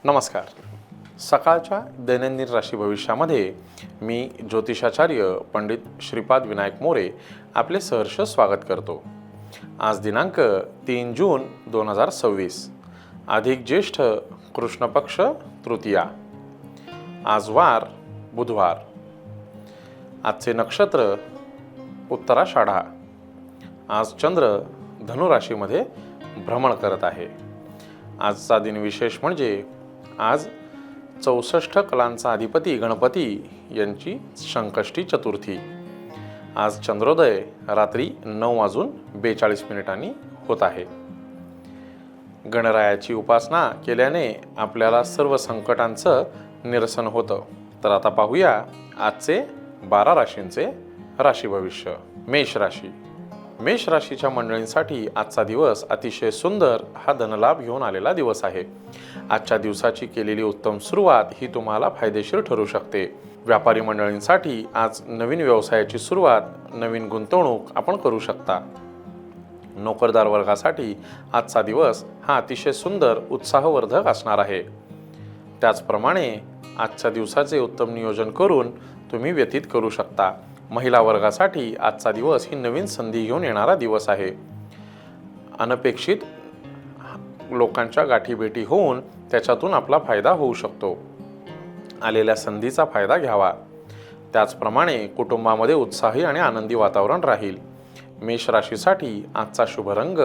नमस्कार. सकाळच्या दैनंदिन राशी भविष्यामध्ये मी ज्योतिषाचार्य पंडित श्रीपाद विनायक मोरे आपले सहर्ष स्वागत करतो. आज दिनांक 3 जून 2026, अधिक ज्येष्ठ कृष्ण पक्ष तृतीया. आज वार बुधवार. आजचे नक्षत्र उत्तराषाढा. आज चंद्र धनु राशीमध्ये भ्रमण करत आहे. आजचा दिन विशेष म्हणजे आज 64 कलांचा अधिपती गणपती यांची संकष्टी चतुर्थी. आज चंद्रोदय रात्री 9:42 होत आहे. गणरायाची उपासना केल्याने आपल्याला सर्व संकटांचं निरसन होतं. तर आता पाहूया आजचे 12 राशींचे राशी भविष्य. मेष राशी. मेष राशीच्या मंडळींसाठी आजचा दिवस अतिशय सुंदर हा धनलाभ घेऊन आलेला दिवस आहे. आजच्या दिवसाची केलेली उत्तम सुरुवात ही तुम्हाला फायदेशीर ठरू शकते. व्यापारी मंडळींसाठी आज नवीन व्यवसायाची सुरुवात, नवीन गुंतवणूक आपण करू शकता. नोकरदार वर्गासाठी आजचा दिवस हा अतिशय सुंदर उत्साहवर्धक असणार आहे. त्याचप्रमाणे आजच्या दिवसाचे उत्तम नियोजन करून तुम्ही व्यतीत करू शकता. महिला वर्गासाठी आजचा दिवस ही नवीन संधी घेऊन येणारा दिवस आहे. अनपेक्षित लोकांच्या गाठीभेटी होऊन त्याच्यातून आपला फायदा होऊ शकतो. आलेल्या संधीचा फायदा घ्यावा. त्याचप्रमाणे कुटुंबामध्ये उत्साही आणि आनंदी वातावरण राहील. मेष राशीसाठी आजचा शुभ रंग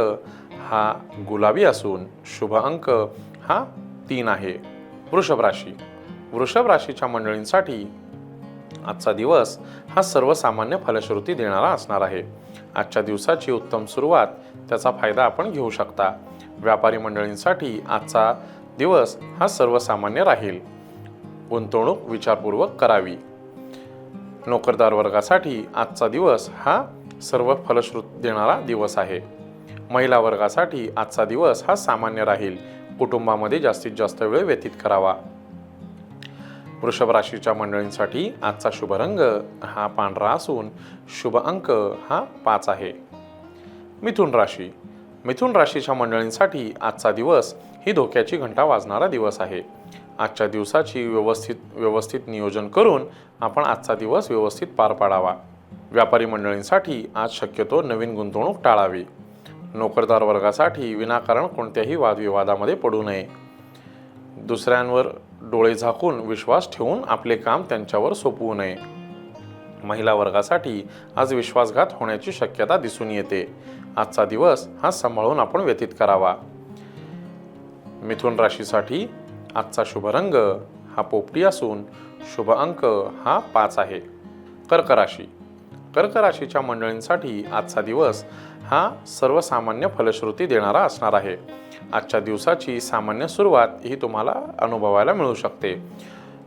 हा गुलाबी असून शुभ अंक हा 3 आहे. वृषभ राशी. वृषभ राशीच्या मंडळींसाठी आजचा दिवस हा सर्वसामान्य फलश्रुती देणारा असणार आहे. आजच्या दिवसाची उत्तम सुरुवात, त्याचा फायदा आपण घेऊ शकता. व्यापारी मंडळींसाठी आजचा दिवस हा सर्वसामान्य राहील. गुंतवणूक विचारपूर्वक करावी. नोकरदार वर्गासाठी आजचा दिवस हा सर्व फलश्रुती देणारा दिवस आहे. महिला वर्गासाठी आजचा दिवस हा सामान्य राहील. कुटुंबामध्ये जास्तीत जास्त वेळ व्यतीत करावा. वृषभ राशीच्या मंडळींसाठी आजचा शुभ रंग हा पांढरा असून शुभ अंक हा 5 आहे. मिथुन राशी. मिथुन राशीच्या मंडळींसाठी आजचा दिवस ही धोक्याची घंटा वाजणारा दिवस आहे. आजच्या दिवसाची व्यवस्थित नियोजन करून आपण आजचा दिवस व्यवस्थित पार पाडावा. व्यापारी मंडळींसाठी आज शक्यतो नवीन गुंतवणूक टाळावी. नोकरदार वर्गासाठी विनाकारण कोणत्याही वादविवादामध्ये पडू नये. दुसऱ्यांवर डोळे झाकून विश्वास ठेवून आपले काम त्यांच्यावर सोपवू नये. महिला वर्गासाठी आज विश्वासघात होण्याची शक्यता दिसून येते. आजचा दिवस हा सांभाळून आपण व्यतीत करावा. मिथुन राशीसाठी आजचा शुभ रंग हा पोपटी असून शुभ अंक हा 5 आहे. कर्क राशी. कर्क राशीच्या मंडळींसाठी आजचा दिवस हा सर्वसामान्य फलश्रुती देणारा असणार आहे. आजच्या दिवसाची सामान्य सुरुवात ही तुम्हाला अनुभवायला मिळू शकते.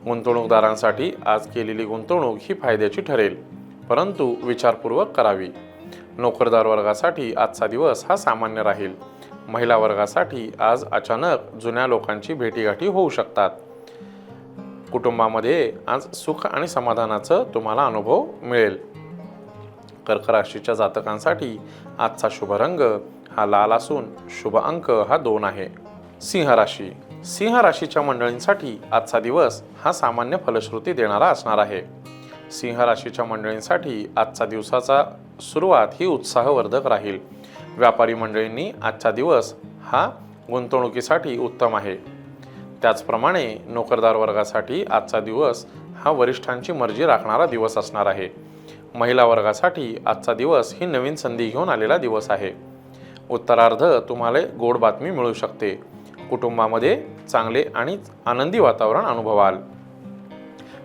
गुंतवणूकदारांसाठी आज केलेली गुंतवणूक ही फायद्याची ठरेल, परंतु विचारपूर्वक करावी. नोकरदार वर्गासाठी आजचा दिवस हा सामान्य राहील. महिला वर्गासाठी आज अचानक जुन्या लोकांची भेटीगाठी होऊ शकतात. कुटुंबामध्ये आज सुख आणि समाधानाचा तुम्हाला अनुभव मिळेल. कर्क राशीच्या जातकांसाठी आजचा शुभ रंग हा लाल असून शुभ अंक हा 2 आहे. सिंह राशी. सिंह राशीच्या मंडळींसाठी आजचा दिवस हा सामान्य फलश्रुती देणारा असणार आहे. सिंह राशीच्या मंडळींसाठी आजचा दिवसाचा सुरुवात ही उत्साहवर्धक राहील. व्यापारी मंडळींनी आजचा दिवस हा गुंतवणुकीसाठी उत्तम आहे. त्याचप्रमाणे नोकरदार वर्गासाठी आजचा दिवस हा वरिष्ठांची मर्जी राखणारा दिवस असणार आहे. महिला वर्गासाठी आजचा दिवस ही नवीन संधी घेऊन आलेला दिवस आहे. उत्तरार्ध तुम्हाला गोड बातमी मिळू शकते. कुटुंबामध्ये चांगले आणि आनंदी वातावरण अनुभवाल.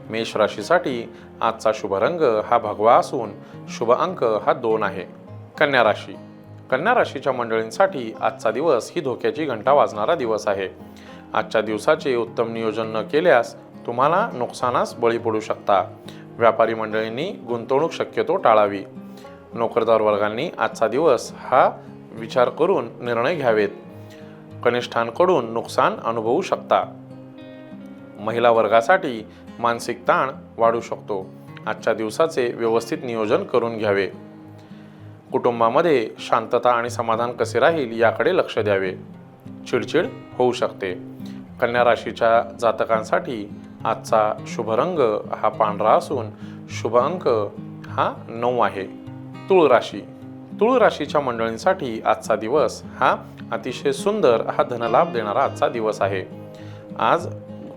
मेष राशीसाठी आजचा शुभ रंग हा भगवा असून शुभ अंक हा 2 आहे. कन्या राशी. कन्या राशीच्या मंडळींसाठी आजचा दिवस ही धोक्याची घंटा वाजणारा दिवस आहे. आजच्या दिवसाचे उत्तम नियोजन न केल्यास तुम्हाला नुकसानास बळी पडू शकता. व्यापारी मंडळींनी गुंतवणूक शक्यतो टाळावी. नोकरदार वर्गांनी आजचा दिवस हा विचार करून निर्णय घ्यावेत. कनिष्ठांकडून नुकसान अनुभवू शकता. महिला वर्गासाठी मानसिक ताण वाढू शकतो. आजच्या दिवसाचे व्यवस्थित नियोजन करून घ्यावे. कुटुंबामध्ये शांतता आणि समाधान कसे राहील याकडे लक्ष द्यावे. चिडचिड होऊ शकते. कन्या राशीच्या जातकांसाठी आजचा शुभ रंग हा पांढरा असून शुभ अंक हा 9 आहे. तुळ राशी. तुळ राशीच्या मंडळींसाठी आजचा दिवस हा अतिशय सुंदर हा धनलाभ देणारा आजचा दिवस आहे. आज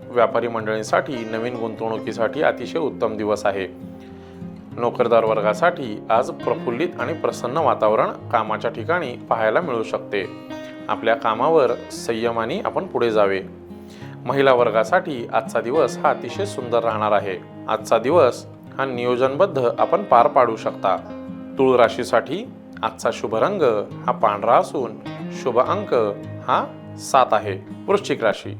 व्यापारी मंडळींसाठी नवीन गुंतवणुकीसाठी अतिशय उत्तम दिवस आहे. नोकरदार वर्गासाठी आज प्रफुल्लित आणि प्रसन्न वातावरण कामाच्या ठिकाणी पाहायला मिळू शकते. आपल्या कामावर संयमाने आपण पुढे जावे. महिला वर्गासाठी आजचा दिवस हा अतिशय सुंदर राहणार आहे. आजचा दिवस हा नियोजनबद्ध आपण पार पाडू शकता. तुळ राशीसाठी आजचा शुभ रंग हा पांढरा असून शुभ अंक हा 7 आहे. वृश्चिक राशी.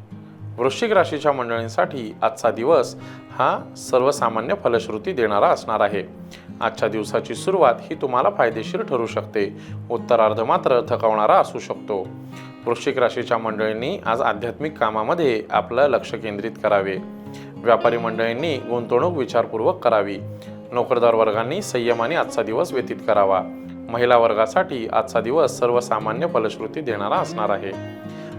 वृश्चिक राशीच्या मंडळींसाठी आजचा दिवस हा सर्वसामान्य फलश्रुती देणारा असणार आहे. आजच्या दिवसाची सुरुवात ही तुम्हाला फायदेशीर ठरू शकते. उत्तरार्ध मात्र थकवणारा असू शकतो. वृश्चिक राशीच्या मंडळींनी आज आध्यात्मिक कामामध्ये आपलं लक्ष केंद्रित करावे. व्यापारी मंडळींनी गुंतवणूक विचारपूर्वक करावी. नोकरदार वर्गांनी संयमाने आजचा दिवस व्यतीत करावा. महिला वर्गासाठी आजचा दिवस सर्वसामान्य फलश्रुती देणारा असणार आहे.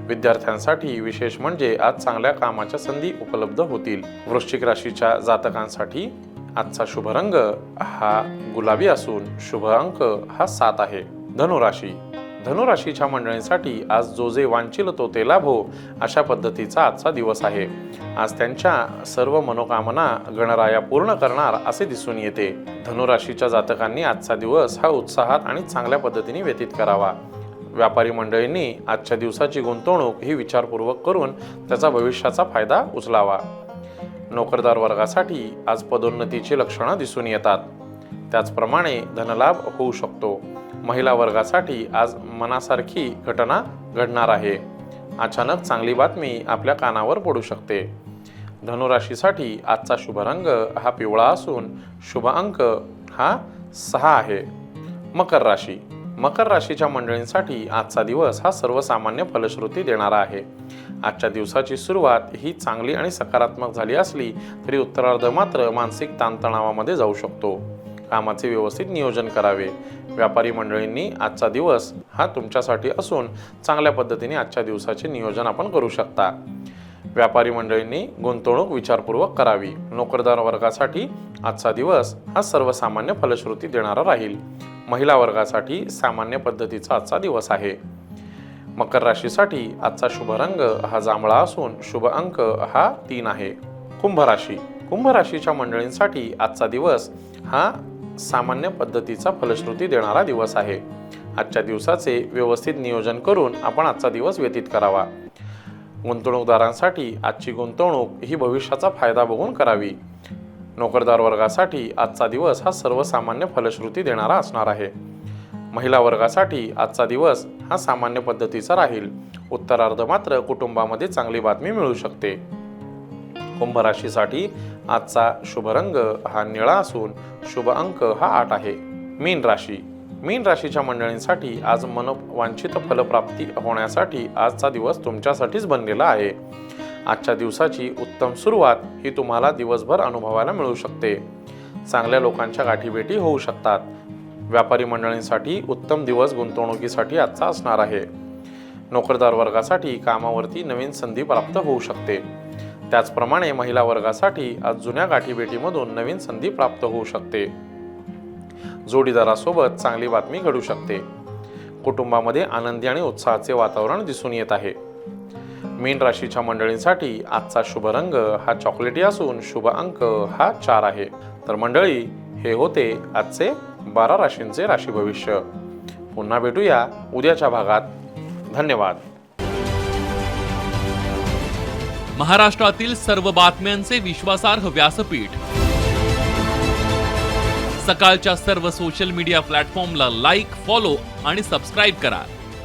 विद्यार्थ्यांसाठी विशेष म्हणजे आज चांगल्या कामाच्या संधी उपलब्ध होतील. वृश्चिक राशीच्या जातकांसाठी आजचा शुभ रंग हा गुलाबी असून शुभ अंक हा 7 आहे. धनुराशी. धनुराशीच्या मंडळींसाठी आज जो जे वांछिल तो ते लाभो अशा पद्धतीचा आजचा दिवस आहे. आज त्यांच्या सर्व मनोकामना गणराया पूर्ण करणार असे दिसून येते. धनुराशीच्या जातकांनी आजचा दिवस हा उत्साहात आणि चांगल्या पद्धतीने व्यतीत करावा. व्यापारी मंडळींनी आजच्या दिवसाची गुंतवणूक ही विचारपूर्वक करून त्याचा भविष्याचा फायदा उचलावा. नोकरदार वर्गासाठी आज पदोन्नतीची लक्षणं दिसून येतात. त्याचप्रमाणे धनलाभ होऊ शकतो. महिला वर्गासाठी आज मनासारखी घटना घडणार आहे. अचानक चांगली बातमी आपल्या कानावर पडू शकते. धनुराशीसाठी आजचा शुभ रंग हा पिवळा असून शुभ अंक हा 6 आहे. मकर राशी. मकर राशीच्या मंडळींसाठी आजचा दिवस हा सर्वसामान्य फलश्रुती देणारा आहे. आजच्या दिवसाची सुरुवात ही चांगली आणि सकारात्मक झाली असली तरी उत्तरार्ध मात्र मानसिक ताणतणावामध्ये जाऊ शकतो. कामाचे व्यवस्थित नियोजन करावे. व्यापारी मंडळींनी आजचा दिवस हा तुमच्यासाठी असून चांगल्या पद्धतीने आजच्या दिवसाचे नियोजन आपण करू शकता. व्यापारी मंडळींनी गुंतवणूक विचारपूर्वक करावी. नोकरदार वर्गासाठी आजचा दिवस हा सर्वसामान्य फलश्रुती देणारा राहील. महिला वर्गासाठी सामान्य पद्धतीचा आजचा दिवस आहे. मकर राशीसाठी आजचा शुभ रंग हा जांभळा असून शुभ अंक हा 3 आहे. कुंभ राशी. कुंभ राशीच्या मंडळींसाठी आजचा दिवस हा सामान्य पद्धतीचा फलश्रुती देणारा दिवस आहे. आजच्या दिवसाचे व्यवस्थित नियोजन करून आपण आजचा दिवस व्यतीत करावा. गुंतवणूकदारांसाठी आजची गुंतवणूक ही भविष्याचा फायदा बघून करावी. नोकरदार वर्गासाठी आजचा दिवस हा सर्वसामान्य फलश्रुती देणारा असणार आहे. महिला वर्गासाठी आजचा दिवस हा सामान्य पद्धतीचा राहील. उत्तरार्ध मात्र कुटुंबामध्ये चांगली बातमी मिळू शकते. कुंभ राशीसाठी आजचा शुभ रंग हा निळा असून शुभ अंक हा 8 आहे. मीन राशी. मीन राशीच्या मंडळींसाठी आज मनोवांछित फलप्राप्ती होण्यासाठी आजचा दिवस तुमच्यासाठीच बनलेला आहे. आजच्या दिवसाची उत्तम सुरुवात ही तुम्हाला दिवसभर अनुभवायला मिळू शकते. चांगल्या लोकांच्या गाठीभेटी होऊ शकतात. व्यापारी मंडळींसाठी उत्तम दिवस गुंतवणुकीसाठी आजचा असणार आहे. नोकरदार वर्गासाठी कामावरती नवीन संधी प्राप्त होऊ शकते. त्याचप्रमाणे महिला वर्गासाठी आज जुन्या गाठीभेटीमधून नवीन संधी प्राप्त होऊ शकते. जोडीदारासोबत चांगली बातमी घडू शकते. कुटुंबामध्ये आनंदी आणि उत्साहाचे वातावरण दिसून येत आहे. मीन राशीच्या मंडळींसाठी आजचा शुभ रंग हा चॉकलेटी असून शुभ अंक हा 4 आहे. तर मंडळी, हे होते आजचे 12 राशींचे राशी भविष्य. पुन्हा भेटूया उद्याच्या भागात. धन्यवाद. महाराष्ट्रातील सर्व बातम्यांचे विश्वासार्ह व्यासपीठ. सकाळच्या सर्व सोशल मीडिया प्लॅटफॉर्मला लाईक, फॉलो आणि सबस्क्राईब करा.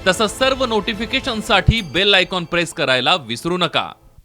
तसंच सर्व नोटिफिकेशनसाठी बेल आयकॉन प्रेस करायला विसरू नका.